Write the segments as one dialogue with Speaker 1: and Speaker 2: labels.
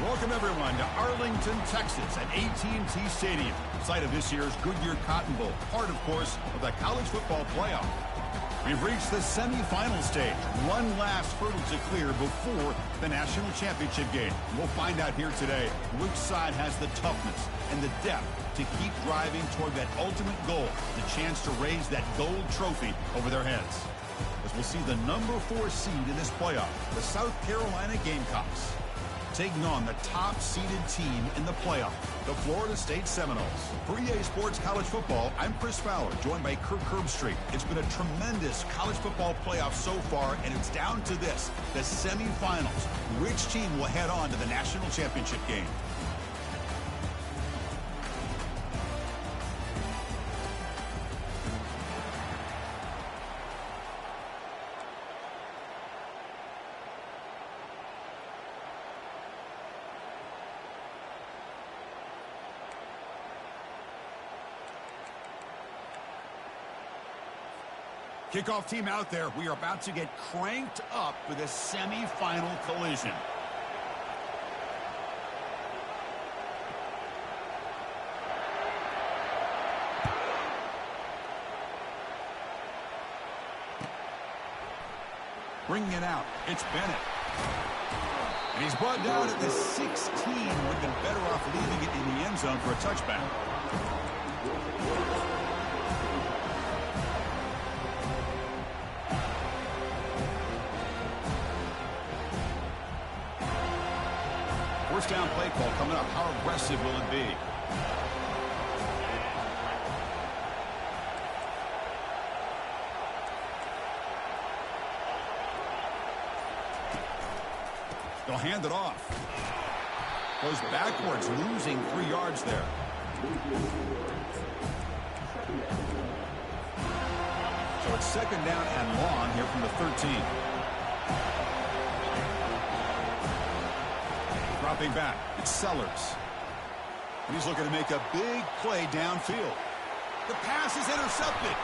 Speaker 1: Welcome, everyone, to Arlington, Texas at AT&T Stadium, site of this year's Goodyear Cotton Bowl, part, of course, of the college football playoff. We've reached the semifinal stage, one last hurdle to clear before the national championship game. We'll find out here today which side has the toughness and the depth to keep driving toward that ultimate goal, the chance to raise that gold trophy over their heads. As we'll see the number 4 seed in this playoff, the South Carolina Gamecocks, taking on the top-seeded team in the playoff, the Florida State Seminoles. For EA Sports College Football, I'm Chris Fowler, joined by Kirk Herbstreit. It's been a tremendous college football playoff so far, and it's down to this, the semifinals. Which team will head on to the national championship game? Kickoff team out there. We are about to get cranked up for the semifinal collision. Bringing it out. It's Bennett. And he's brought down at the 16. Would have been better off leaving it in the end zone for a touchback. First down play call coming up. How aggressive will it be? They'll hand it off. Goes backwards, losing 3 yards there. So it's second down and long here from the 13. Dropping back, it's Sellers. And he's looking to make a big play downfield. The pass is intercepted.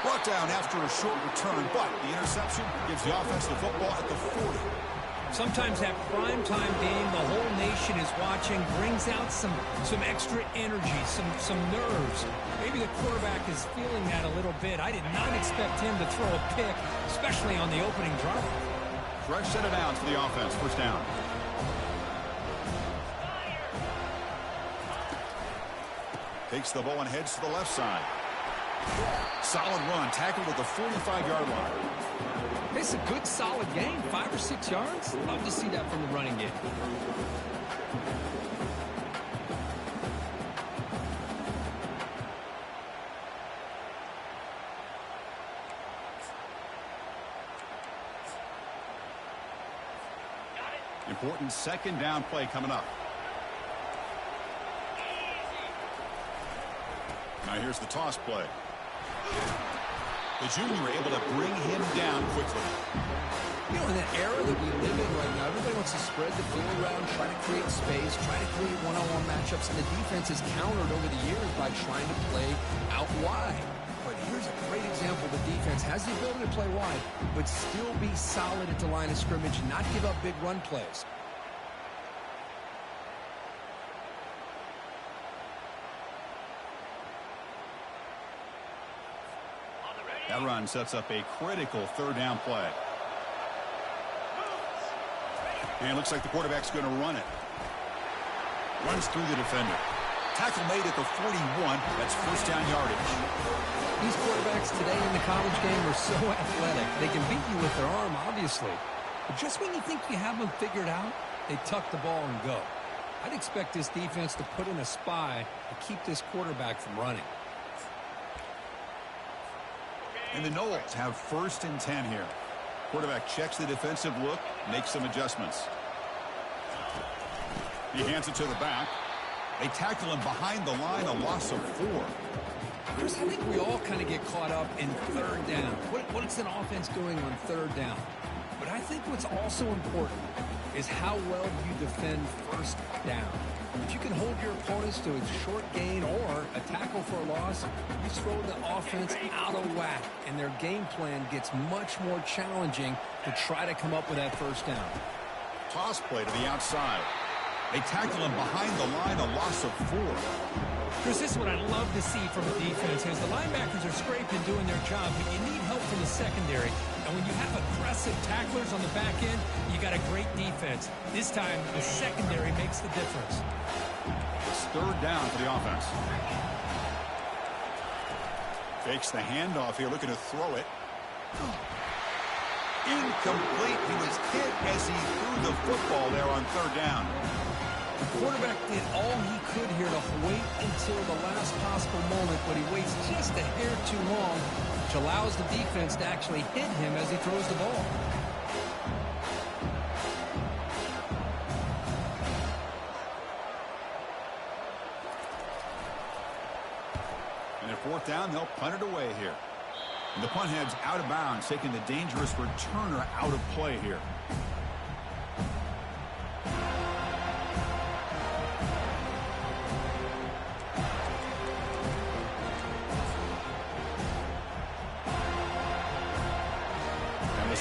Speaker 1: Brought down after a short return, but the interception gives the offense the football at the 40.
Speaker 2: Sometimes that primetime game, the whole nation is watching, brings out some extra energy, some nerves. Maybe the quarterback is feeling that a little bit. I did not expect him to throw a pick, especially on the opening drive.
Speaker 1: Fresh set of downs for the offense. First down. Takes the ball and heads to the left side. Solid run. Tackled at the 45-yard line.
Speaker 2: It's a good, solid game. 5 or 6 yards. Love to see that from the running game.
Speaker 1: Important second down play coming up. Now here's the toss play. The junior able to bring him down quickly.
Speaker 3: You know, in the era that we live in right now, everybody wants to spread the field around, try to create space, try to create one-on-one matchups, and the defense has countered over the years by trying to play out wide. But here's a great example. The defense has the ability to play wide, but still be solid at the line of scrimmage and not give up big run plays.
Speaker 1: That run sets up a critical third down play. And it looks like the quarterback's going to run it. Runs through the defender. Tackle made at the 41. That's first down yardage.
Speaker 3: These quarterbacks today in the college game are so athletic. They can beat you with their arm, obviously. But just when you think you have them figured out, they tuck the ball and go. I'd expect this defense to put in a spy to keep this quarterback from running.
Speaker 1: And the Noles have first and 10 here. Quarterback checks the defensive look, makes some adjustments. He hands it to the back. They tackle him behind the line, a loss of 4.
Speaker 3: Chris, I think we all kind of get caught up in third down. What's an offense doing on third down? But I think what's also important is how well you defend first down. If you can hold your opponents to a short gain or a tackle for a loss, you throw the offense out of whack, and their game plan gets much more challenging to try to come up with that first down.
Speaker 1: toss play to the outside. They tackle him behind the line, a loss of 4.
Speaker 2: Chris, this is what I love to see from a defense. As the linebackers are scraping, doing their job, but you need help from the secondary. And when you have aggressive tacklers on the back end, you got a great defense. This time, the secondary makes the difference.
Speaker 1: It's 3rd down for the offense. Fakes the handoff here, looking to throw it. Incomplete. He was hit as he threw the football there on 3rd down.
Speaker 2: The quarterback did all he could here to wait until the last possible moment, but he waits just a hair too long, which allows the defense to actually hit him as he throws the ball.
Speaker 1: And at 4th down, they'll punt it away here. And the punt heads out of bounds, taking the dangerous returner out of play here.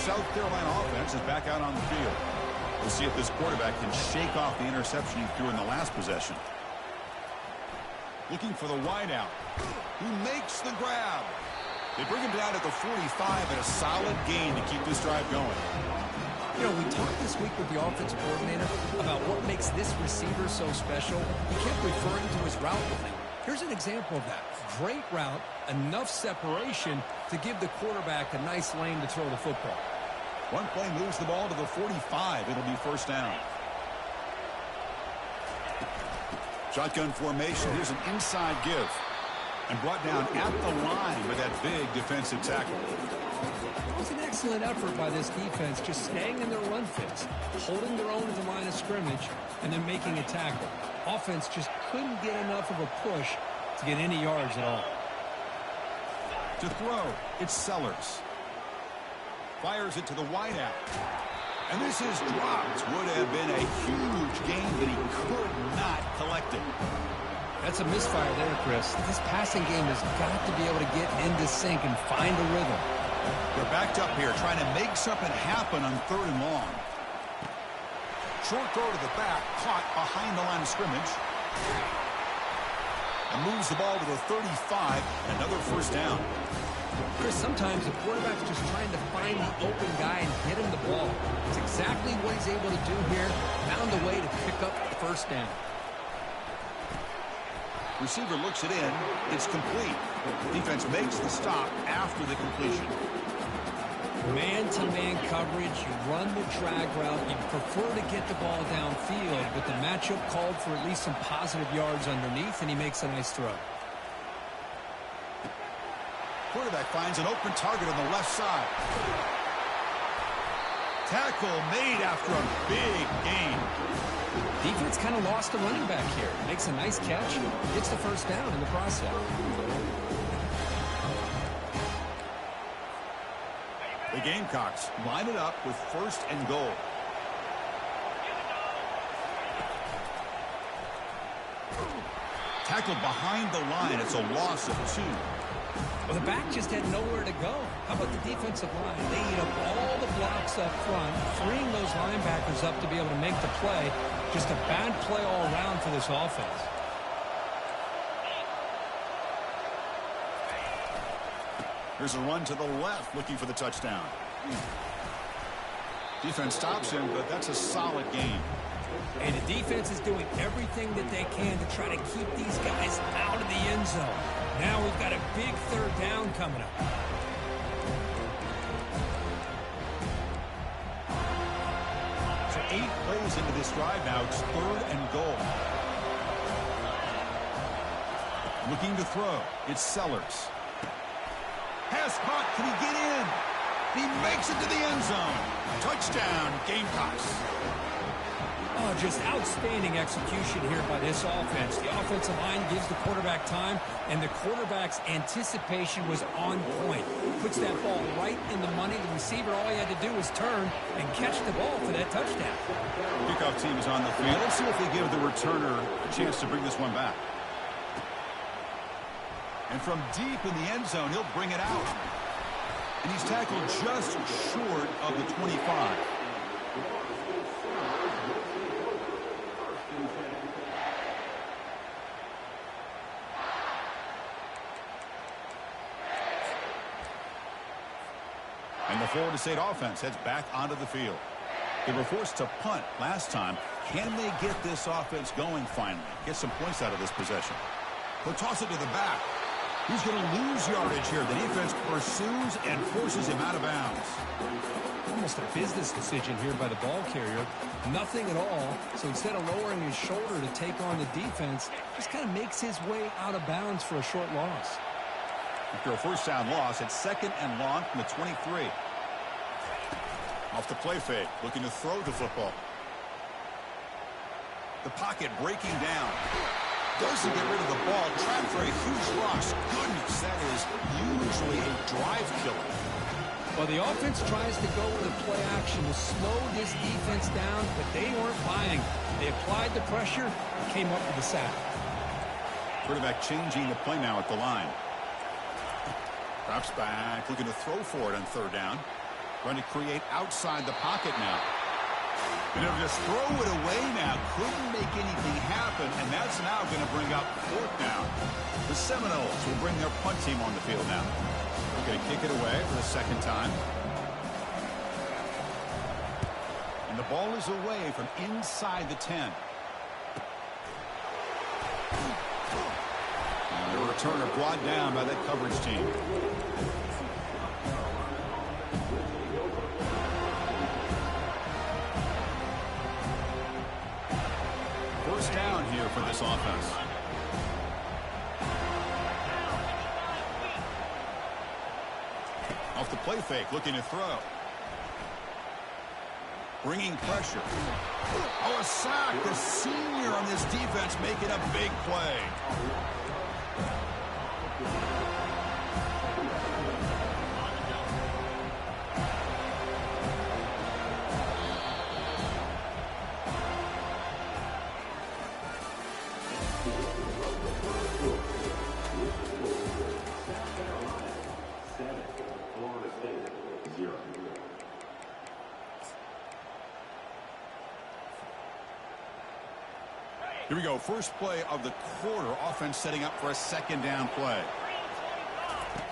Speaker 1: South Carolina offense is back out on the field. We'll see if this quarterback can shake off the interception he threw in the last possession. Looking for the wideout, who makes the grab. They bring him down at the 45 and a solid gain to keep this drive going.
Speaker 2: You know, we talked this week with the offensive coordinator about what makes this receiver so special. He kept referring to his route running. Here's an example of that. Great route, enough separation to give the quarterback a nice lane to throw the football.
Speaker 1: One play moves the ball to the 45. It'll be 1st down. Shotgun formation. Here's an inside give. And brought down at the line with that big defensive tackle.
Speaker 2: It was an excellent effort by this defense, just staying in their run fits, holding their own at the line of scrimmage, and then making a tackle. Offense just couldn't get enough of a push to get any yards at all.
Speaker 1: To throw, it's Sellers. Fires it to the wideout. And this is dropped. Would have been a huge gain, but he could not collect it.
Speaker 2: That's a misfire there, Chris. This passing game has got to be able to get into sync and find a rhythm.
Speaker 1: They're backed up here, trying to make something happen on 3rd and long. Short throw to the back, caught behind the line of scrimmage. And moves the ball to the 35, another 1st down.
Speaker 2: Chris, sometimes the quarterback's just trying to find the open guy and get him the ball. It's exactly what he's able to do here. Found a way to pick up the 1st down.
Speaker 1: Receiver looks it in. It's complete. Defense makes the stop after the completion.
Speaker 2: Man-to-man coverage, you run the drag route, you prefer to get the ball downfield, but the matchup called for at least some positive yards underneath, and he makes a nice throw.
Speaker 1: Quarterback finds an open target on the left side. Tackle made after a big gain.
Speaker 2: Defense kind of lost the running back here. Makes a nice catch, gets the 1st down in the process.
Speaker 1: The Gamecocks line it up with 1st and goal. Tackled behind the line. It's a loss of 2.
Speaker 2: Well, the back just had nowhere to go. How about the defensive line? They eat up all the blocks up front, freeing those linebackers up to be able to make the play. Just a bad play all around for this offense.
Speaker 1: Here's a run to the left, looking for the touchdown. Defense stops him, but that's a solid gain.
Speaker 2: And the defense is doing everything that they can to try to keep these guys out of the end zone. Now we've got a big 3rd down coming up.
Speaker 1: So 8 plays into this drive now. It's 3rd and goal. Looking to throw. It's Sellers. Pass caught. Can he get in? He makes it to the end zone. Touchdown, Gamecocks.
Speaker 2: Oh, just outstanding execution here by this offense. The offensive line gives the quarterback time, and the quarterback's anticipation was on point. Puts that ball right in the money. The receiver, all he had to do was turn and catch the ball for that touchdown.
Speaker 1: Kickoff team is on the field. Let's see if they give the returner a chance to bring this one back. And from deep in the end zone, he'll bring it out. And he's tackled just short of the 25. And the Florida State offense heads back onto the field. They were forced to punt last time. Can they get this offense going finally? Get some points out of this possession. They'll toss it to the back. He's going to lose yardage here. The defense pursues and forces him out of bounds.
Speaker 3: Almost a business decision here by the ball carrier. Nothing at all. So instead of lowering his shoulder to take on the defense, just kind of makes his way out of bounds for a short loss.
Speaker 1: After a first down loss, it's 2nd and long from the 23. Off the play fake, looking to throw the football. The pocket breaking down. Doesn't get rid of the ball. Trapped for a huge loss. Goodness, that is usually a drive killer.
Speaker 3: Well, the offense tries to go with a play action to slow this defense down, but they weren't buying. They applied the pressure and came up with the sack.
Speaker 1: Quarterback changing the play now at the line. Drops back, looking to throw for it on 3rd down. Trying to create outside the pocket now. And they'll just throw it away now. Couldn't make anything happen, and that's now going to bring up 4th down. The Seminoles will bring their punt team on the field now. They're going to kick it away for the 2nd time. And the ball is away from inside the 10. And the returner brought down by that coverage team. First down here for this offense. Off the play fake, looking to throw. Bringing pressure. Oh, a sack. The senior on this defense making a big play. Here we go. First play of the quarter. Offense setting up for a 2nd down play.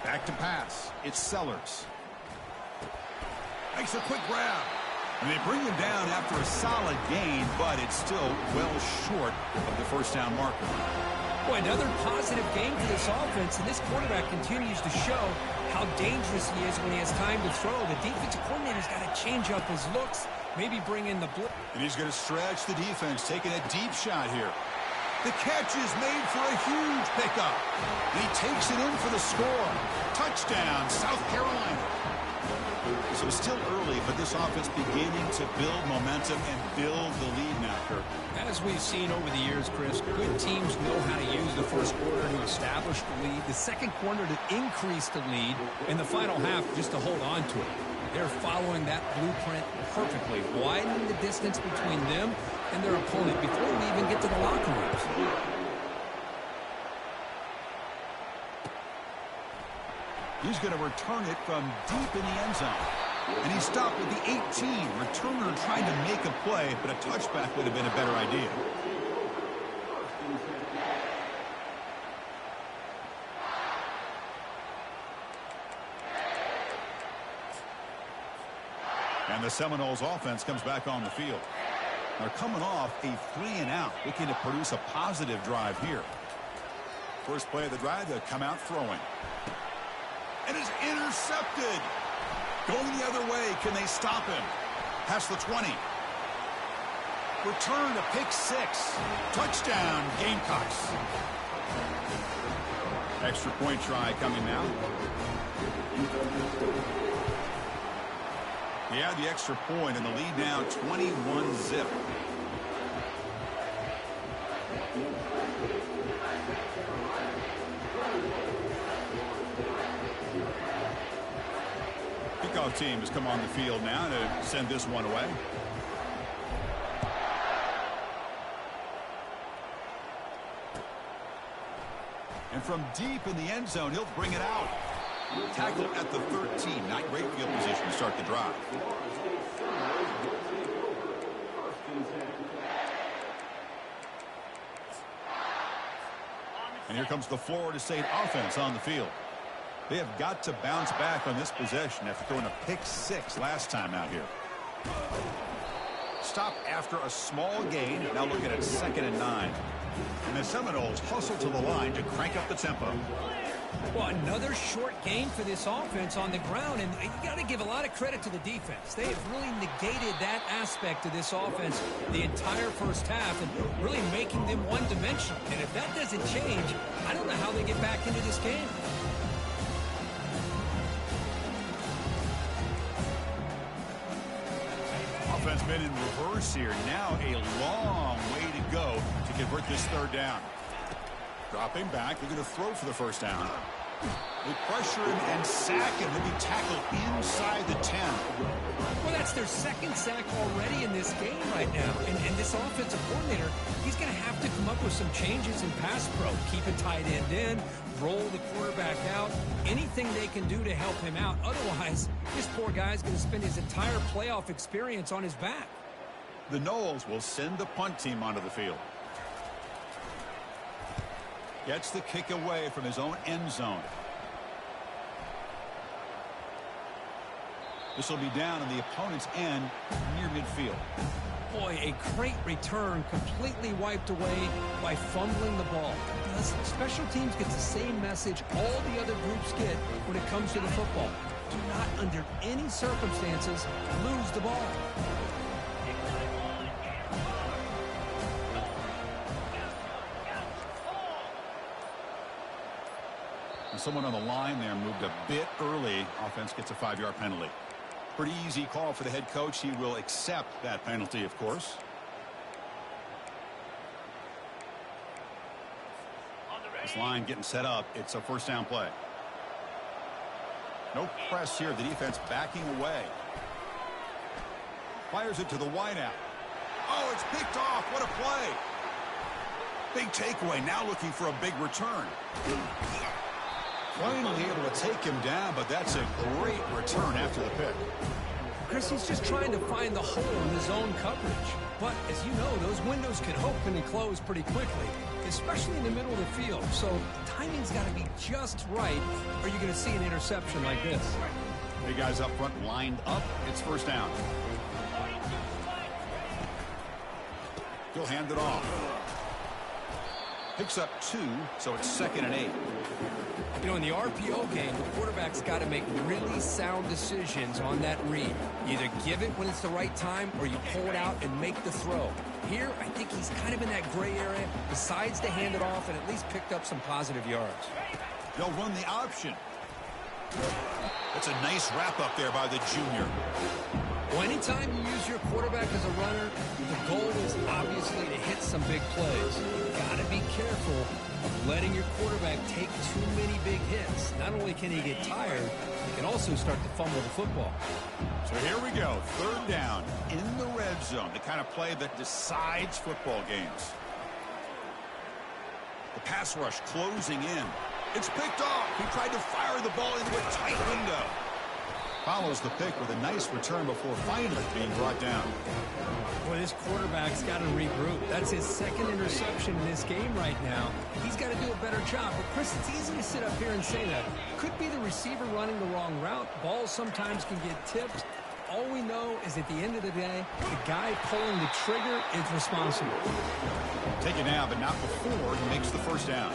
Speaker 1: Back to pass. It's Sellers. Makes a quick grab. And they bring him down after a solid gain, but it's still well short of the first down marker.
Speaker 2: Boy, another positive game for this offense, and this quarterback continues to show how dangerous he is when he has time to throw. The defensive coordinator's got to change up his looks, maybe bring in the blitz.
Speaker 1: And he's going to stretch the defense, taking a deep shot here. The catch is made for a huge pickup. And he takes it in for the score. Touchdown, South Carolina. So it's still early, but this offense beginning to build momentum and build the lead now, Kirk.
Speaker 3: As we've seen over the years, Chris, good teams know how to use the first quarter to establish the lead, the second quarter to increase the lead, and the final half just to hold on to it. They're following that blueprint perfectly, widening the distance between them and their opponent before we even get to the locker rooms.
Speaker 1: He's going to return it from deep in the end zone. And he stopped with the 18. Returner trying to make a play, but a touchback would have been a better idea. And the Seminoles offense comes back on the field. They're coming off a 3-and-out, looking to produce a positive drive here. First play of the drive, they'll come out throwing. And is intercepted. Going the other way. Can they stop him? Past the 20. Return to pick 6. Touchdown, Gamecocks. Extra point try coming now. He had the extra point and the lead now 21-zip. Kickoff team has come on the field now to send this one away. And from deep in the end zone, he'll bring it out. Tackle at the 13. Not great field position to start the drive. And here comes the Florida State offense on the field. They have got to bounce back on this possession after throwing a pick 6 last time out here. Stop after a small gain. Now looking at 2nd and 9. And the Seminoles hustle to the line to crank up the tempo.
Speaker 2: Well, another short gain for this offense on the ground, and you got to give a lot of credit to the defense. They have really negated that aspect of this offense the entire first half and really making them one-dimensional. And if that doesn't change, I don't know how they get back into this game.
Speaker 1: Offense been in reverse here. Now a long way to go to convert this 3rd down. Dropping back, they're going to throw for the 1st down. They pressure him and sack him. He'll be tackled inside the 10.
Speaker 2: Well, that's their 2nd sack already in this game right now. And this offensive coordinator, he's going to have to come up with some changes in pass pro. Keep a tight end in, roll the quarterback out, anything they can do to help him out. Otherwise, this poor guy's going to spend his entire playoff experience on his back.
Speaker 1: The Noles will send the punt team onto the field. Gets the kick away from his own end zone. This will be down on the opponent's end near midfield.
Speaker 2: Boy, a great return, completely wiped away by fumbling the ball. Special teams gets the same message all the other groups get when it comes to the football. Do not, under any circumstances, lose the ball.
Speaker 1: And someone on the line there moved a bit early. Offense gets a 5-yard penalty. Pretty easy call for the head coach. He will accept that penalty, of course. This line getting set up. It's a 1st down play. No press here. The defense backing away. Fires it to the wideout. Oh, it's picked off. What a play. Big takeaway. Now looking for a big return. Finally able to take him down, but that's a great return after the pick.
Speaker 2: Chris, he's just trying to find the hole in his own coverage. But, as you know, those windows can open and close pretty quickly, especially in the middle of the field. So, the timing's got to be just right, or you're going to see an interception like this.
Speaker 1: Big guys up front lined up. It's 1st down. He'll hand it off. Picks up 2, so it's 2nd and 8.
Speaker 2: You know, in the RPO game, the quarterback's got to make really sound decisions on that read. You either give it when it's the right time or you pull it out and make the throw. Here, I think he's kind of in that gray area, decides to hand it off and at least picked up some positive yards.
Speaker 1: They'll run the option. That's a nice wrap up there by the junior.
Speaker 2: Well, anytime you use your quarterback as a runner, the goal is obviously to hit some big plays. You've got to be careful of letting your quarterback take too many big hits. Not only can he get tired, he can also start to fumble the football.
Speaker 1: So here we go, 3rd down in the red zone, the kind of play that decides football games. The pass rush closing in. It's picked off. He tried to fire the ball into a tight window. Follows the pick with a nice return before finally being brought down.
Speaker 2: Boy, this quarterback's got to regroup. That's his 2nd interception in this game right now. He's got to do a better job. But, Chris, it's easy to sit up here and say that. Could be the receiver running the wrong route. Balls sometimes can get tipped. All we know is at the end of the day, the guy pulling the trigger is responsible.
Speaker 1: Take it now, but not before he makes the 1st down.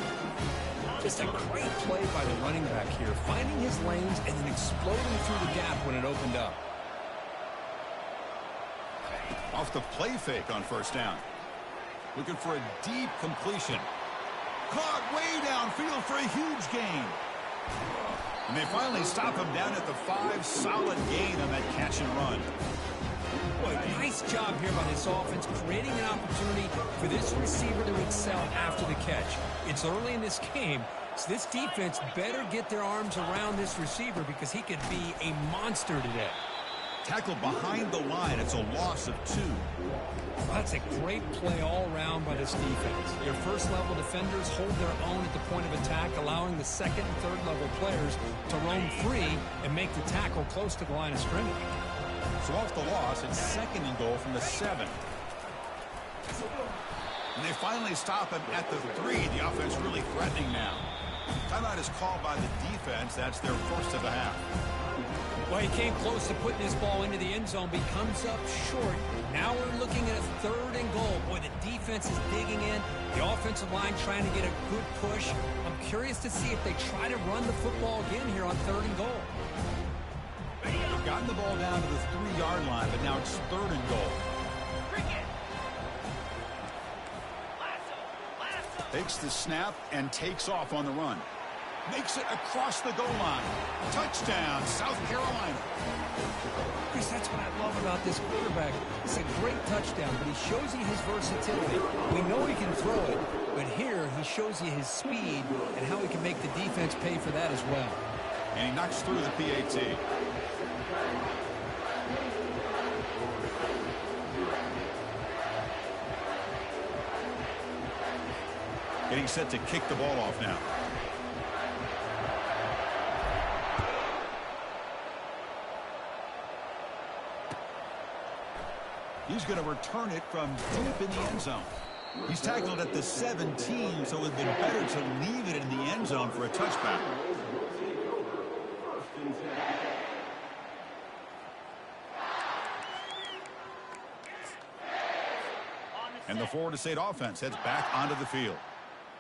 Speaker 2: Just a great play by the running back here, finding his lanes and then exploding through the gap when it opened up.
Speaker 1: Off the play fake on 1st down. Looking for a deep completion. Caught way downfield for a huge gain. And they finally stop him down at the 5. Solid gain on that catch and run.
Speaker 2: Boy, nice job here by this offense, creating an opportunity for this receiver to excel after the catch. It's early in this game, so this defense better get their arms around this receiver because he could be a monster today.
Speaker 1: Tackled behind the line. It's a loss of 2.
Speaker 2: Well, that's a great play all around by this defense. Your first-level defenders hold their own at the point of attack, allowing the 2nd and 3rd level players to roam free and make the tackle close to the line of scrimmage.
Speaker 1: So off the loss, it's 2nd and goal from the 7. And they finally stop him at the 3. The offense really threatening now. Timeout is called by the defense. That's their first of the half.
Speaker 2: Well, he came close to putting this ball into the end zone, but he comes up short. Now we're looking at a 3rd and goal. Boy, the defense is digging in. The offensive line trying to get a good push. I'm curious to see if they try to run the football again here on 3rd and goal.
Speaker 1: They've gotten the ball down to the 3-yard line, but now it's 3rd and goal. Takes the snap and takes off on the run. Makes it across the goal line. Touchdown, South Carolina.
Speaker 2: Chris, that's what I love about this quarterback. It's a great touchdown, but he shows you his versatility. We know he can throw it, but here he shows you his speed and how he can make the defense pay for that as well.
Speaker 1: And he knocks through the PAT. Getting set to kick the ball off now. He's going to return it from deep in the end zone. He's tackled at the 17, so it would have been better to leave it in the end zone for a touchback. And the Florida State offense heads back onto the field.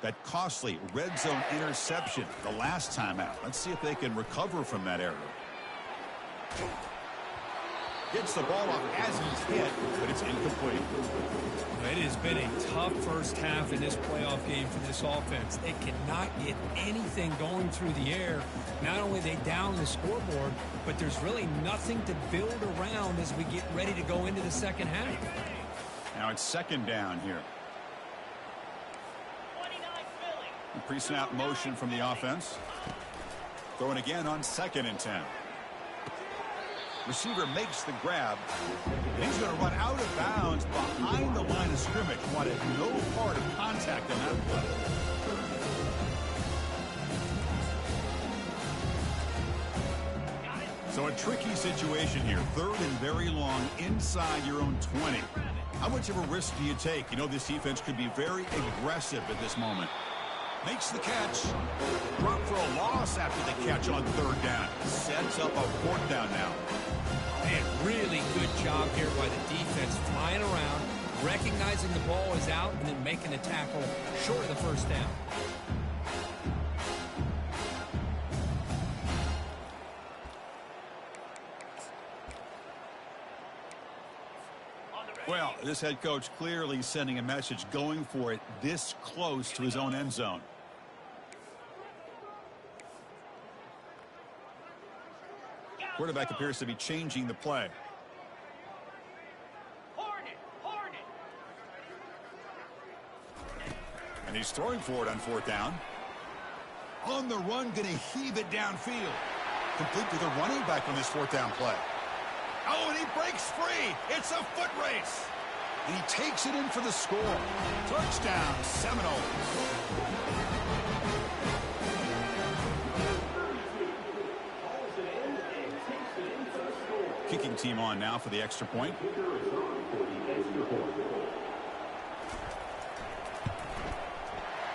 Speaker 1: That costly red zone interception the last time out. Let's see if they can recover from that error. Gets the ball off as he's hit, but it's incomplete.
Speaker 2: It has been a tough first half in this playoff game for this offense. They cannot get anything going through the air. Not only are they down the scoreboard, but there's really nothing to build around as we get ready to go into the second half.
Speaker 1: Now it's 2nd down here. Pre-snap motion from the offense. Throwing again on 2nd and 10. Receiver makes the grab. And he's going to run out of bounds behind the line of scrimmage. Wanted no part of contact on that play. So a tricky situation here. 3rd and very long inside your own 20. How much of a risk do you take? You know, this defense could be very aggressive at this moment. Makes the catch. Drop for a loss after the catch on 3rd down. Sets up a 4th down now.
Speaker 2: Man, really good job here by the defense, flying around, recognizing the ball is out, and then making the tackle short of the 1st down.
Speaker 1: Well, this head coach clearly sending a message, going for it this close to his own end zone. Quarterback appears to be changing the play. And he's throwing for it on 4th down. On the run, going to heave it downfield. Complete to the running back on this 4th down play. Oh, and he breaks free. It's a foot race. And he takes it in for the score. Touchdown, Seminoles. Kicking team on now for the extra point.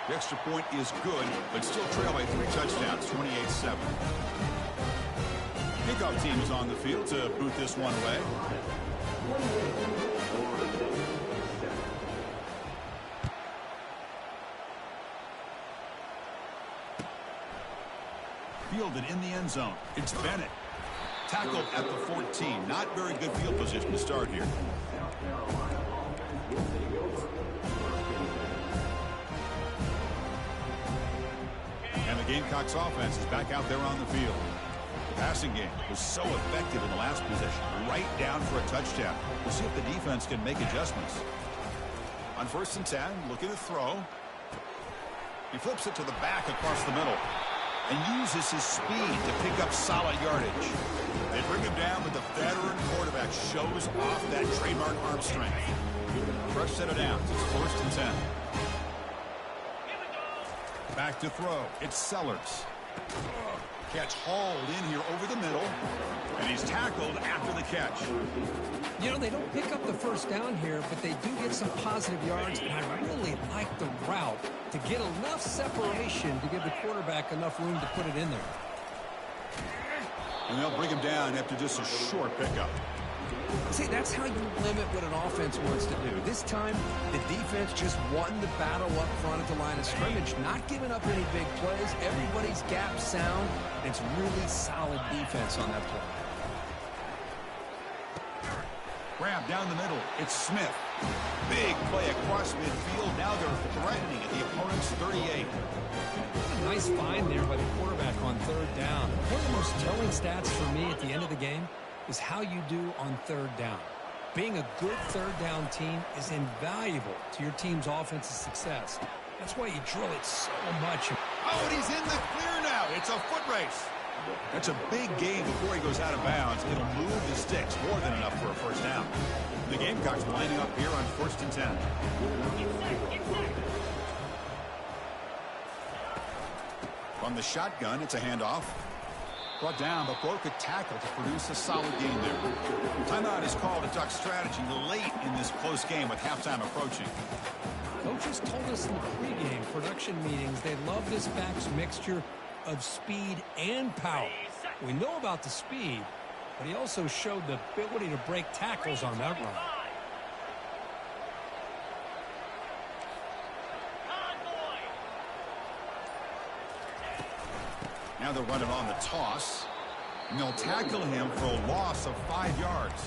Speaker 1: The extra point is good, but still trail by 3 touchdowns, 28-7. Kickoff team is on the field to boot this one away. Fielded in the end zone. It's Bennett. Tackled at the 14. Not very good field position to start here. And the Gamecocks offense is back out there on the field. The passing game was so effective in the last possession. Right down for a touchdown. We'll see if the defense can make adjustments. On 1st and 10, looking to throw. He flips it to the back across the middle and uses his speed to pick up solid yardage. They bring him down, but the veteran quarterback shows off that trademark arm strength. Fresh set of downs. It's 1st and 10. Back to throw. It's Sellers. Catch hauled in here over the middle, and he's tackled after the catch.
Speaker 3: You know, they don't pick up the first down here, but they do get some positive yards, and I really like the route to get enough separation to give the quarterback enough room to put it in there.
Speaker 1: And they'll bring him down after just a short pickup.
Speaker 3: See, that's how you limit what an offense wants to do. This time, the defense just won the battle up front at the line of scrimmage, not giving up any big plays. Everybody's gap sound. It's really solid defense on that play.
Speaker 1: Grab down the middle. It's Smith. Big play across midfield. Now they're threatening at the opponent's 38.
Speaker 3: Nice find there by the quarterback on third down. One of the most telling stats for me at the end of the game is how you do on third down. Being a good third down team is invaluable to your team's offensive success. That's why you drill it so much.
Speaker 1: Oh, and he's in the clear now. It's a foot race. That's a big gain before he goes out of bounds. It'll move the sticks more than enough for a first down. The Gamecocks lining up here on 1st and 10. From the shotgun, it's a handoff. Brought down, but broke a tackle to produce a solid gain there. Timeout is called a Duck strategy late in this close game with halftime approaching.
Speaker 3: Coaches told us in the pregame production meetings they love this back's mixture of speed and power. We know about the speed, but he also showed the ability to break tackles on that run.
Speaker 1: Now they're running on the toss, and they'll tackle him for a loss of 5 yards.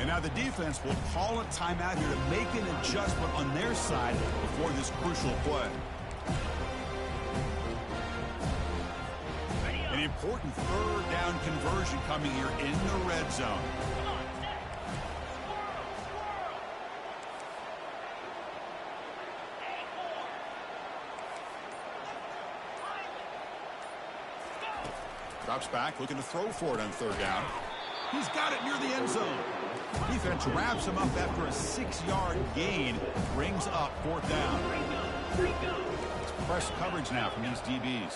Speaker 1: And now the defense will call a timeout here to make an adjustment on their side before this crucial play. An important third down conversion coming here in the red zone. Drops back, looking to throw for it on third down. He's got it near the end zone. Defense wraps him up after a 6-yard gain. Brings up 4th down. It's press coverage now from these DBs.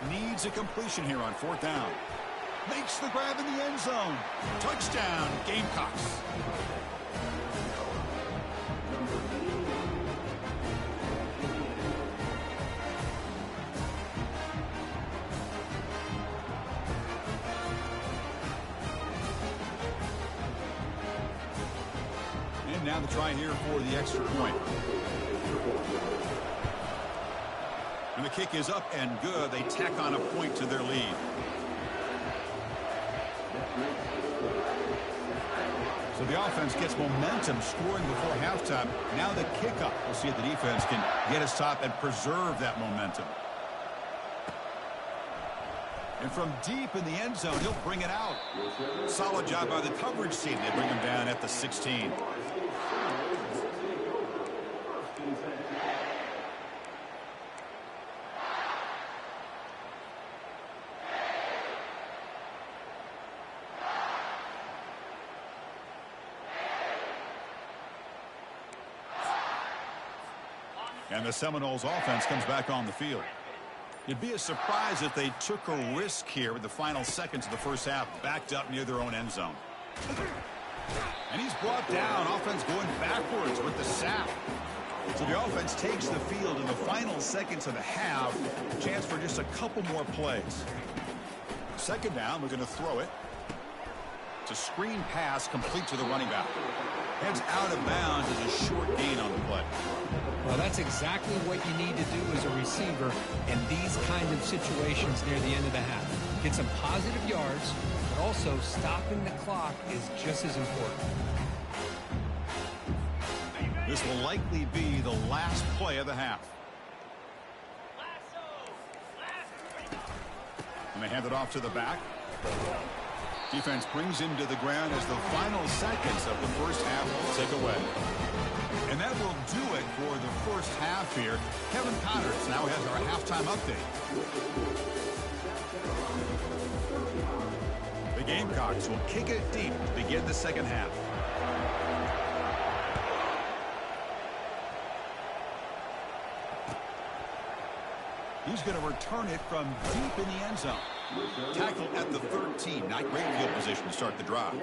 Speaker 1: Needs a completion here on 4th down. Makes the grab in the end zone. Touchdown, Gamecocks. Now the try here for the extra point. And the kick is up and good. They tack on a point to their lead. So the offense gets momentum scoring before halftime. Now the kickoff. We'll see if the defense can get a stop and preserve that momentum. And from deep in the end zone, he'll bring it out. Solid job by the coverage team. They bring him down at the 16. And the Seminoles offense comes back on the field. It'd be a surprise if they took a risk here with the final seconds of the first half, backed up near their own end zone. And he's brought down. Offense going backwards with the sack. So the offense takes the field in the final seconds of the half. Chance for just a couple more plays. 2nd down, we're going to throw it. It's a screen pass complete to the running back. Heads out of bounds as a short gain on the play.
Speaker 3: Well, that's exactly what you need to do as a receiver in these kind of situations near the end of the half. Get some positive yards, but also stopping the clock is just as important.
Speaker 1: This will likely be the last play of the half. And they hand it off to the back. Defense brings him to the ground as the final seconds of the first half tick away. And that will do it for the first half here. Kevin Connors now has our halftime update. The Gamecocks will kick it deep to begin the second half. He's going to return it from deep in the end zone. Tackle at the 13. Not great field position to start the drive.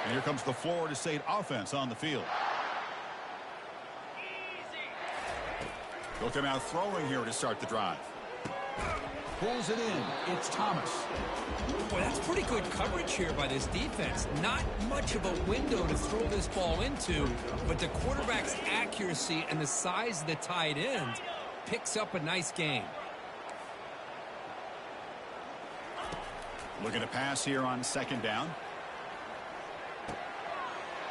Speaker 1: And here comes the Florida State offense on the field. They'll come out throwing here to start the drive. Pulls it in. It's Thomas.
Speaker 2: Boy, that's pretty good coverage here by this defense. Not much of a window to throw this ball into, but the quarterback's accuracy and the size of the tight end picks up a nice gain.
Speaker 1: Looking to pass here on second down.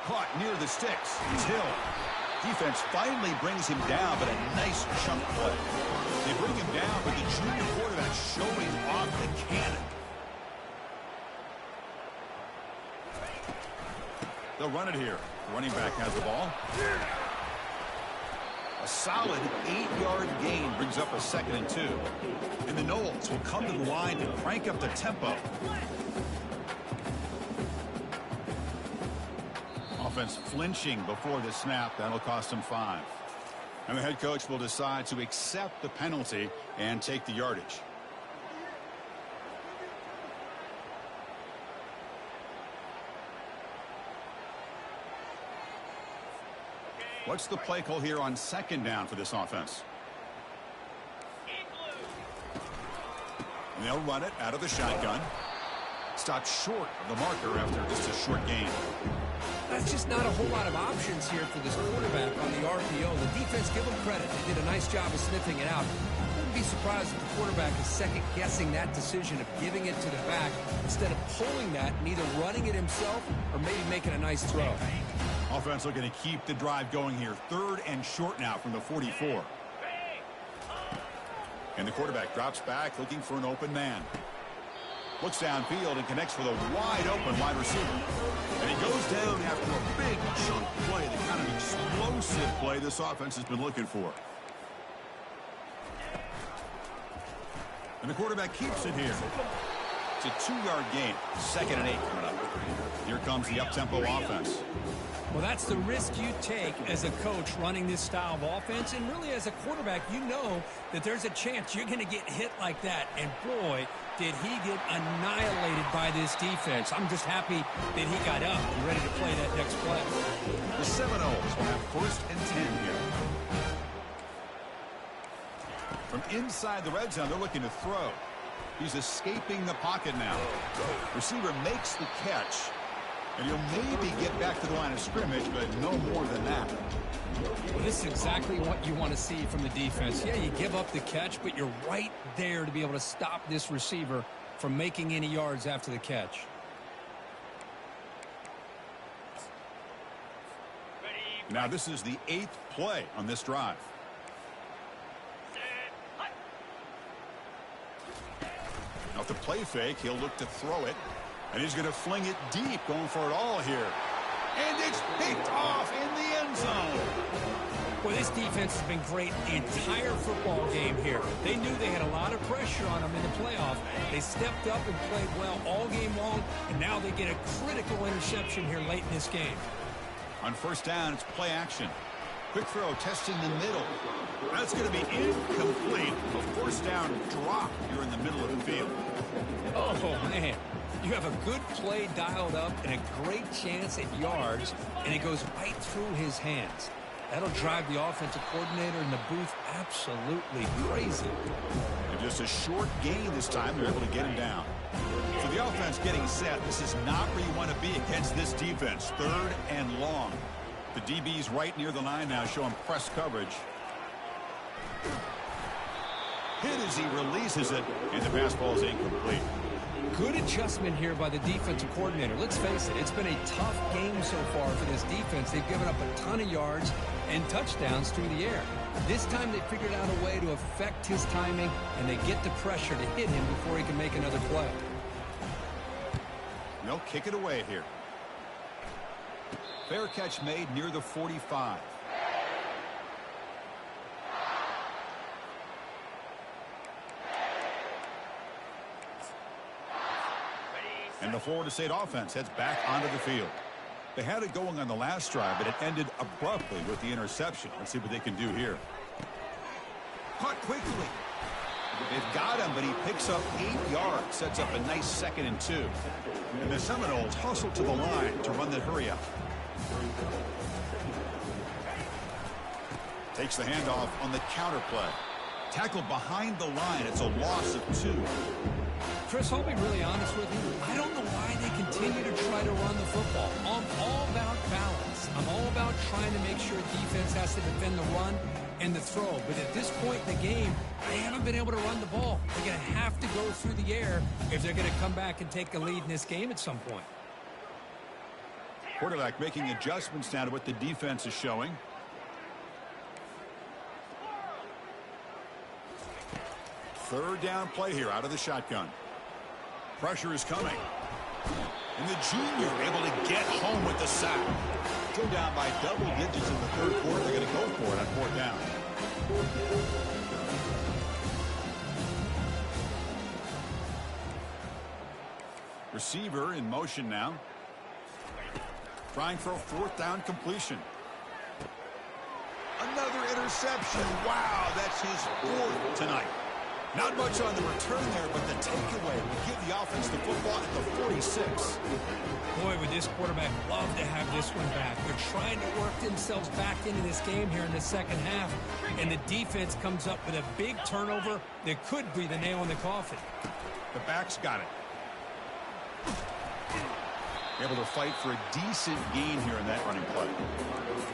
Speaker 1: Caught near the sticks. It's Hill. Defense finally brings him down, but a nice chunk play. They bring him down, but the junior quarterback showing off the cannon. They'll run it here. The running back has the ball. A solid 8-yard gain brings up a 2nd and 2. And the Noles will come to the line to crank up the tempo. Offense flinching before the snap. That'll cost him 5. And the head coach will decide to accept the penalty and take the yardage. What's the play call here on second down for this offense? And they'll run it out of the shotgun. Stopped short of the marker after just a short gain.
Speaker 2: That's just not a whole lot of options here for this quarterback on the RPO. The defense, give them credit. They did a nice job of sniffing it out. I wouldn't be surprised if the quarterback is second-guessing that decision of giving it to the back instead of pulling that and either running it himself or maybe making a nice throw.
Speaker 1: Offense looking to keep the drive going here. 3rd and short now from the 44. And the quarterback drops back looking for an open man. Looks downfield and connects with a wide-open wide receiver. And he goes down after a big chunk play, the kind of explosive play this offense has been looking for. And the quarterback keeps it here. It's a 2-yard gain. 2nd and 8 coming up. Here comes the up-tempo offense.
Speaker 2: Well, that's the risk you take as a coach running this style of offense. And really, as a quarterback, you know that there's a chance you're going to get hit like that. And boy, did he get annihilated by this defense. I'm just happy that he got up and ready to play that next play.
Speaker 1: The Seminoles will have 1st and 10 here. From inside the red zone, they're looking to throw. He's escaping the pocket now. Receiver makes the catch. And he'll maybe get back to the line of scrimmage, but no more than that.
Speaker 2: Well, this is exactly what you want to see from the defense. Yeah, you give up the catch, but you're right there to be able to stop this receiver from making any yards after the catch.
Speaker 1: Now this is the 8th play on this drive. Now the play fake, he'll look to throw it. And he's going to fling it deep, going for it all here. And it's picked off in the end zone.
Speaker 2: Well, this defense has been great the entire football game here. They knew they had a lot of pressure on them in the playoff. They stepped up and played well all game long, and now they get a critical interception here late in this game.
Speaker 1: On 1st down, it's play action. Quick throw, testing the middle. That's going to be incomplete. A 1st down drop here in the middle of the field.
Speaker 2: Oh, man. You have a good play dialed up and a great chance at yards, and it goes right through his hands. That'll drive the offensive coordinator in the booth absolutely crazy.
Speaker 1: And just a short gain this time, they're able to get him down. So the offense getting set. This is not where you want to be against this defense. 3rd and long. The DB's right near the line now, showing press coverage. Hit as he releases it, and the pass ball is incomplete.
Speaker 2: Good adjustment here by the defensive coordinator. Let's face it, it's been a tough game so far for this defense. They've given up a ton of yards and touchdowns through the air. This time they figured out a way to affect his timing, and they get the pressure to hit him before he can make another play.
Speaker 1: They'll kick it away here. Fair catch made near the 45. And And the Florida State offense heads back onto the field. They had it going on the last drive, but it ended abruptly with the interception. Let's see what they can do here. Caught quickly. They've got him, but he picks up 8 yards. Sets up a nice 2nd and 2. And the Seminoles hustle to the line to run the hurry up. Takes the handoff on the counter play. Tackled behind the line. It's a loss of 2.
Speaker 3: Chris, I'll be really honest with you. I don't know why they continue to try to run the football. I'm all about balance. I'm all about trying to make sure defense has to defend the run and the throw. But at this point in the game, they haven't been able to run the ball. They're going to have to go through the air if they're going to come back and take a lead in this game at some point.
Speaker 1: Quarterback making adjustments now to what the defense is showing. Third down play here out of the shotgun. Pressure is coming. And the junior able to get home with the sack. Go down by double digits in the third quarter. They're going to go for it on 4th down. Receiver in motion now. Trying for a 4th down completion. Another interception. Wow, that's his 4th tonight. Not much on the return there, but the takeaway will give the offense the football at the 46.
Speaker 3: Boy, would this quarterback love to have this one back. They're trying to work themselves back into this game here in the second half, and the defense comes up with a big turnover that could be the nail in the coffin.
Speaker 1: The back's got it. Able to fight for a decent gain here in that running play.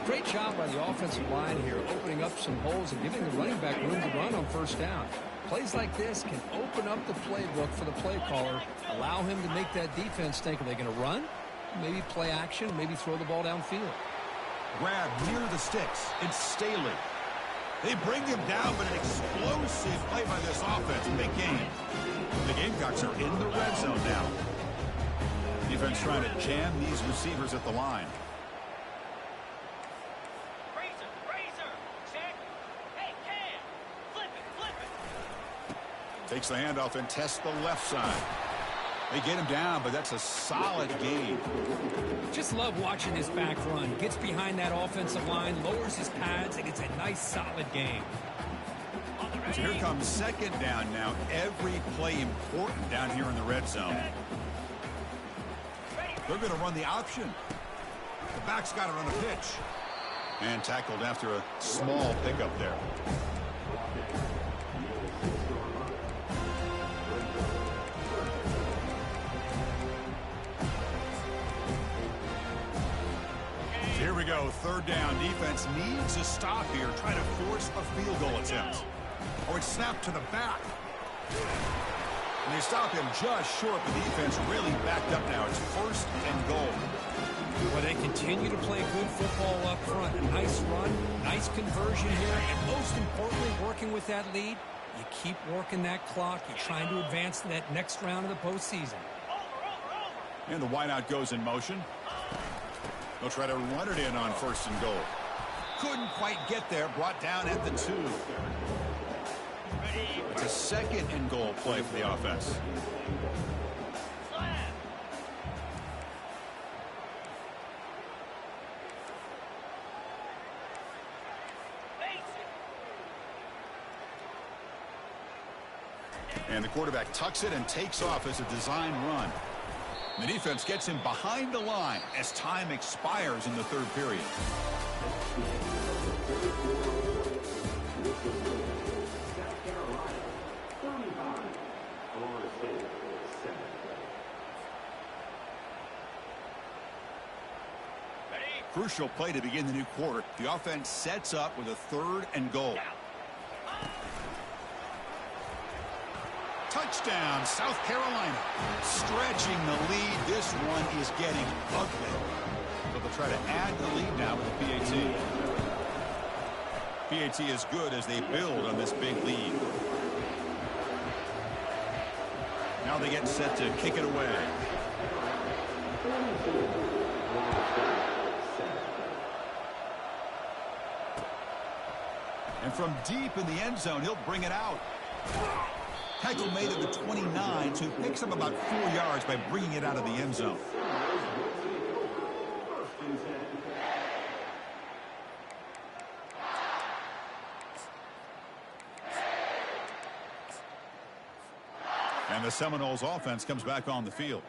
Speaker 3: Great job by the offensive line here, opening up some holes and giving the running back room to run on 1st down. Plays like this can open up the playbook for the play caller, allow him to make that defense think, are they going to run? Maybe play action, maybe throw the ball downfield.
Speaker 1: Grab near the sticks. It's Staley. They bring him down, but an explosive play by this offense. Big game. The Gamecocks are in the red zone now. Defense trying to jam these receivers at the line. Takes the handoff and tests the left side. They get him down, but that's a solid gain.
Speaker 2: Just love watching this back run. Gets behind that offensive line, lowers his pads, and it's a nice, solid game.
Speaker 1: So here comes 2nd down now. Every play important down here in the red zone. They're going to run the option. The back's got it on the pitch. And tackled after a small pickup there. Here we go, 3rd down. Defense needs a stop here, trying to force a field goal attempt. Oh, it's snapped to the back. And they stop him just short. The defense really backed up now. It's 1st and goal.
Speaker 2: Well, they continue to play good football up front. A nice run, nice conversion here, and most importantly, working with that lead, you keep working that clock. You're trying to advance to that next round of the postseason.
Speaker 1: And the wideout goes in motion. They'll try to run it in on 1st and goal. Couldn't quite get there. Brought down at the 2. It's a 2nd and goal play for the offense. And the quarterback tucks it and takes off as a design run. The defense gets him behind the line as time expires in the 3rd period. Crucial play to begin the new quarter. The offense sets up with a 3rd and goal. Touchdown, South Carolina. Stretching the lead. This one is getting ugly. So they'll try to add the lead now with the PAT. PAT is good as they build on this big lead. Now they get set to kick it away. And from deep in the end zone, he'll bring it out. Tackle made at the 29, so he picks up about 4 yards by bringing it out of the end zone. And the Seminoles offense comes back on the field.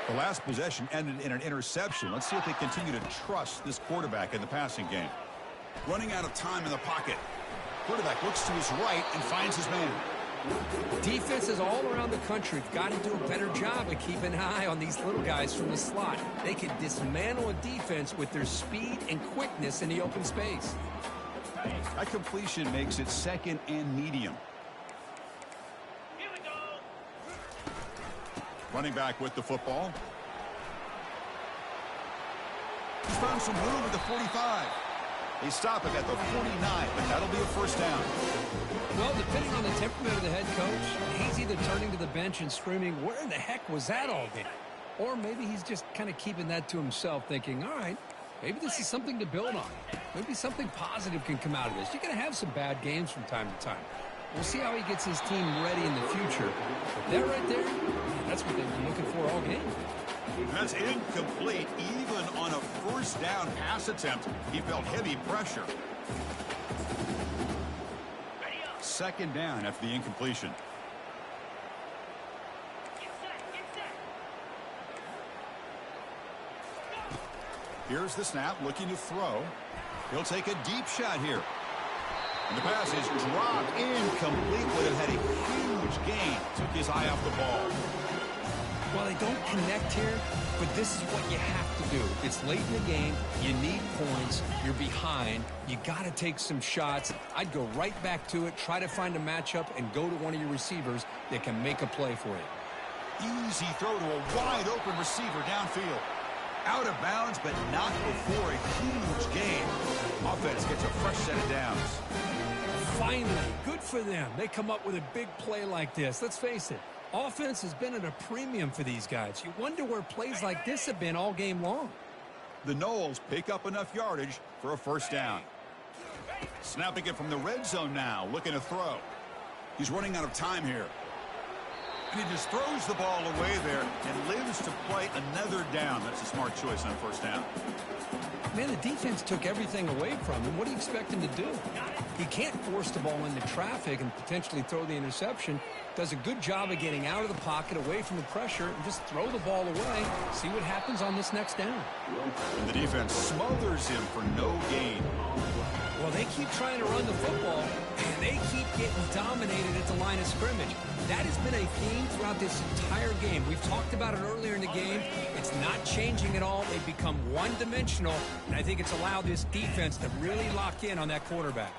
Speaker 1: The last possession ended in an interception. Let's see if they continue to trust this quarterback in the passing game. Running out of time in the pocket. Quarterback looks to his right and finds his man.
Speaker 3: Defenses all around the country have got to do a better job of keeping an eye on these little guys from the slot. They can dismantle a defense with their speed and quickness in the open space.
Speaker 1: That completion makes it 2nd and medium. Running back with the football. He's found some room at the 45. They stop him at the 49, but that'll be a first down.
Speaker 3: Well, depending on the temperament of the head coach, he's either turning to the bench and screaming, where in the heck was that all day? Or maybe he's just kind of keeping that to himself, thinking, all right, maybe this is something to build on. Maybe something positive can come out of this. You're going to have some bad games from time to time. We'll see how he gets his team ready in the future. But that right there, that's what they've been looking for all game.
Speaker 1: That's incomplete. Even on a first down pass attempt, he felt heavy pressure. 2nd down after the incompletion. Here's the snap, looking to throw. He'll take a deep shot here. And the pass is dropped incomplete. Would have had a huge gain. Took his eye off the ball.
Speaker 3: Well, they don't connect here, but this is what you have to do. It's late in the game. You need points. You're behind. You got to take some shots. I'd go right back to it, try to find a matchup, and go to one of your receivers that can make a play for you.
Speaker 1: Easy throw to a wide-open receiver downfield. Out of bounds, but not before a huge gain. Offense gets a fresh set of downs.
Speaker 3: Finally, good for them. They come up with a big play like this. Let's face it. Offense has been at a premium for these guys. You wonder where plays like this have been all game long.
Speaker 1: The Noles pick up enough yardage for a first down. Snapping it from the red zone now, looking to throw. He's running out of time here. And he just throws the ball away there and lives to play another down. That's a smart choice on first down.
Speaker 3: Man, the defense took everything away from him. What do you expect him to do? He can't force the ball into traffic and potentially throw the interception. Does a good job of getting out of the pocket, away from the pressure, and just throw the ball away. See what happens on this next down.
Speaker 1: And the defense smothers him for no gain.
Speaker 3: Well, they keep trying to run the football, and they keep getting dominated at the line of scrimmage. That has been a theme throughout this entire game. We've talked about it earlier in the game. It's not changing at all. They've become one-dimensional, and I think it's allowed this defense to really lock in on that quarterback.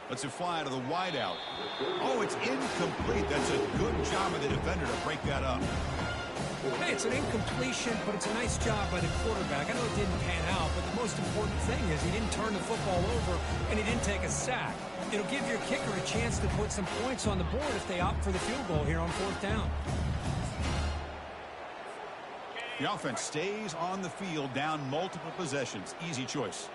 Speaker 1: Let's it fly to the wideout. Oh, it's incomplete. That's a good job of the defender to break that up.
Speaker 3: Hey, it's an incompletion, but it's a nice job by the quarterback. I know it didn't pan out, but the most important thing is he didn't turn the football over, and he didn't take a sack. It'll give your kicker a chance to put some points on the board if they opt for the field goal here on fourth down.
Speaker 1: The offense stays on the field, down multiple possessions. Easy choice.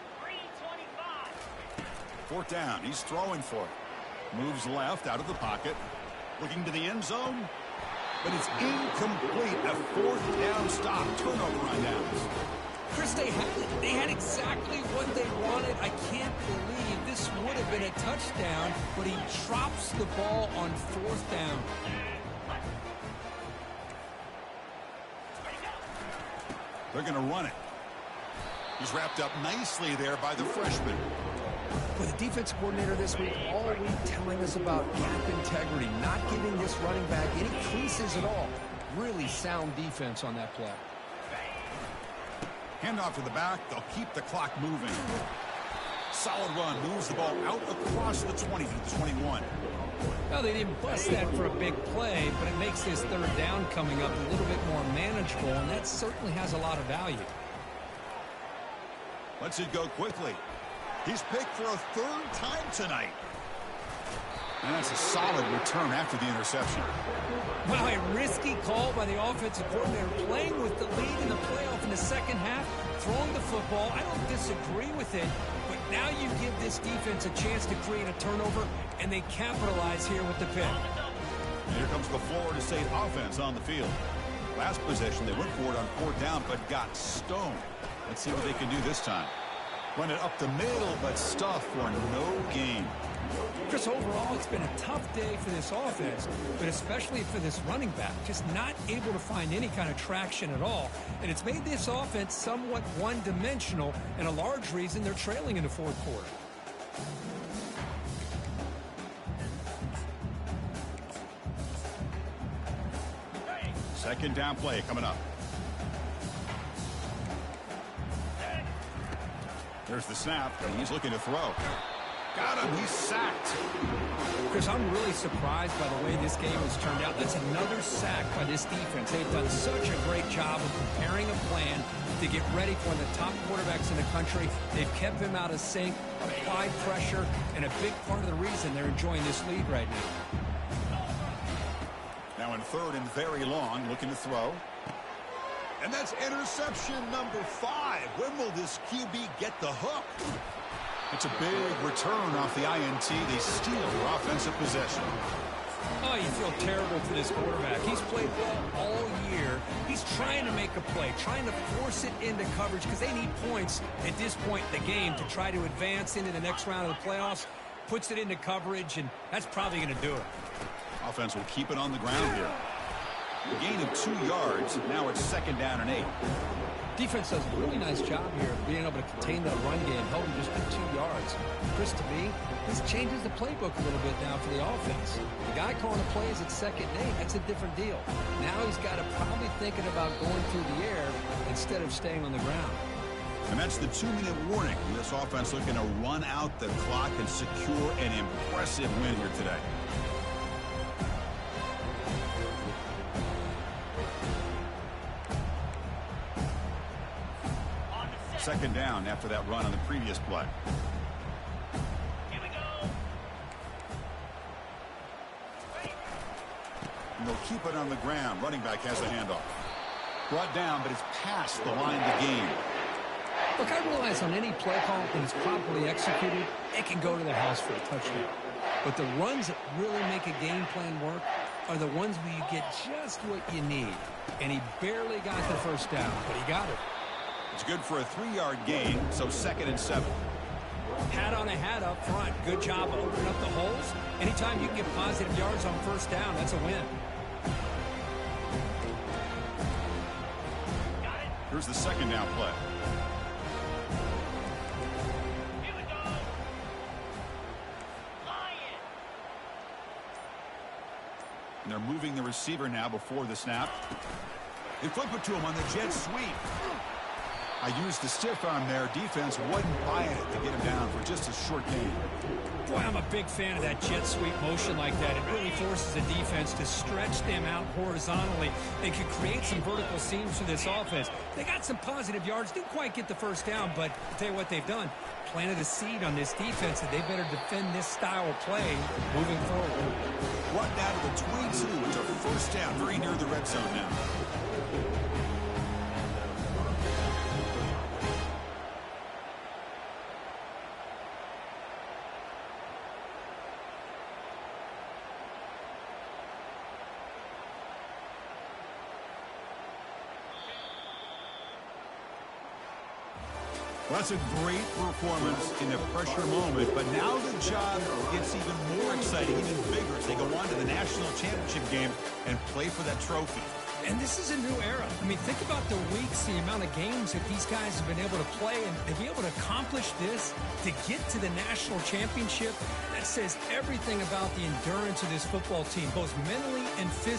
Speaker 1: Fourth down. He's throwing for it. Moves left out of the pocket. Looking to the end zone. But it's incomplete. A fourth down stop. Turnover on downs.
Speaker 3: Chris, they had it. They had exactly what they wanted. I can't believe this would have been a touchdown, but he drops the ball on fourth down.
Speaker 1: They're going to run it. He's wrapped up nicely there by the freshman.
Speaker 3: With the defense coordinator this week, all week telling us about gap integrity, not giving this running back any creases at all. Really sound defense on that play.
Speaker 1: Handoff to the back. They'll keep the clock moving. Solid run. Moves the ball out across the 20 to the 21.
Speaker 3: Well, they didn't bust that for a big play, but it makes this third down coming up a little bit more manageable, and that certainly has a lot of value.
Speaker 1: Lets it go quickly. He's picked for a third time tonight. And that's a solid return after the interception.
Speaker 3: Wow, a risky call by the offensive coordinator, playing with the lead in the playoff in the second half, throwing the football. I don't disagree with it, but now you give this defense a chance to create a turnover, and they capitalize here with the pick.
Speaker 1: And here comes the Florida State offense on the field. Last possession, they went for it on 4th down, but got stoned. Let's see what they can do this time. Run it up the middle, but stuff for no gain.
Speaker 2: Chris, overall, it's been a tough day for this offense, but especially for this running back. Just not able to find any kind of traction at all. And it's made this offense somewhat one-dimensional, and a large reason they're trailing in the 4th quarter.
Speaker 1: Second down play coming up. There's the snap, and he's looking to throw. Got him. He's sacked.
Speaker 2: Chris, I'm really surprised by the way this game has turned out. That's another sack by this defense. They've done such a great job of preparing a plan to get ready for one of the top quarterbacks in the country. They've kept him out of sync, applied pressure, and a big part of the reason they're enjoying this lead right now.
Speaker 1: Now in 3rd and very long, looking to throw. And that's interception number 5. When will this QB get the hook? It's a big return off the INT. They steal their offensive possession.
Speaker 2: Oh, you feel terrible for this quarterback. He's played well all year. He's trying to make a play, trying to force it into coverage because they need points at this point in the game to try to advance into the next round of the playoffs. Puts it into coverage, and that's probably going to do it.
Speaker 1: Offense will keep it on the ground here. A gain of 2 yards. Now it's 2nd down and 8.
Speaker 2: Defense does a really nice job here of being able to contain that run game, held him just at 2 yards. Chris, to me, this changes the playbook a little bit now for the offense. The guy calling the plays at 2nd and 8, that's a different deal. Now he's got to probably thinking about going through the air instead of staying on the ground.
Speaker 1: And that's the 2-minute warning. This offense looking to run out the clock and secure an impressive win here today. Second down after that run on the previous play.
Speaker 4: Here we go.
Speaker 1: And they'll keep it on the ground. Running back has the handoff. Brought down, but it's past the line of the game.
Speaker 2: Look, I realize on any play call that is properly executed, it can go to the house for a touchdown. But the runs that really make a game plan work are the ones where you get just what you need. And he barely got the first down, but he got it.
Speaker 1: It's good for a 3-yard gain, so 2nd and 7.
Speaker 2: Hat on a hat up front. Good job of opening up the holes. Anytime you can get positive yards on first down, that's a win.
Speaker 1: Here's the 2nd down play.
Speaker 4: Here we go. Lion.
Speaker 1: And they're moving the receiver now before the snap. They flip it to him on the jet sweep. I used the stiff arm there. Defense wasn't buying it to get him down for just a short gain.
Speaker 2: Boy, I'm a big fan of that jet sweep motion like that. It really forces the defense to stretch them out horizontally and can create some vertical seams for this offense. They got some positive yards. Didn't quite get the first down, but I'll tell you what they've done. Planted a seed on this defense that they better defend this style of play moving forward.
Speaker 1: Run down to the 22. It's a first down, very near the red zone now. Well, that's a great performance in a pressure moment, but now the job gets even more exciting, even bigger as they go on to the national championship game and play for that trophy.
Speaker 2: And this is a new era. I mean, think about the weeks, the amount of games that these guys have been able to play, and to be able to accomplish this, to get to the national championship, that says everything about the endurance of this football team, both mentally and physically.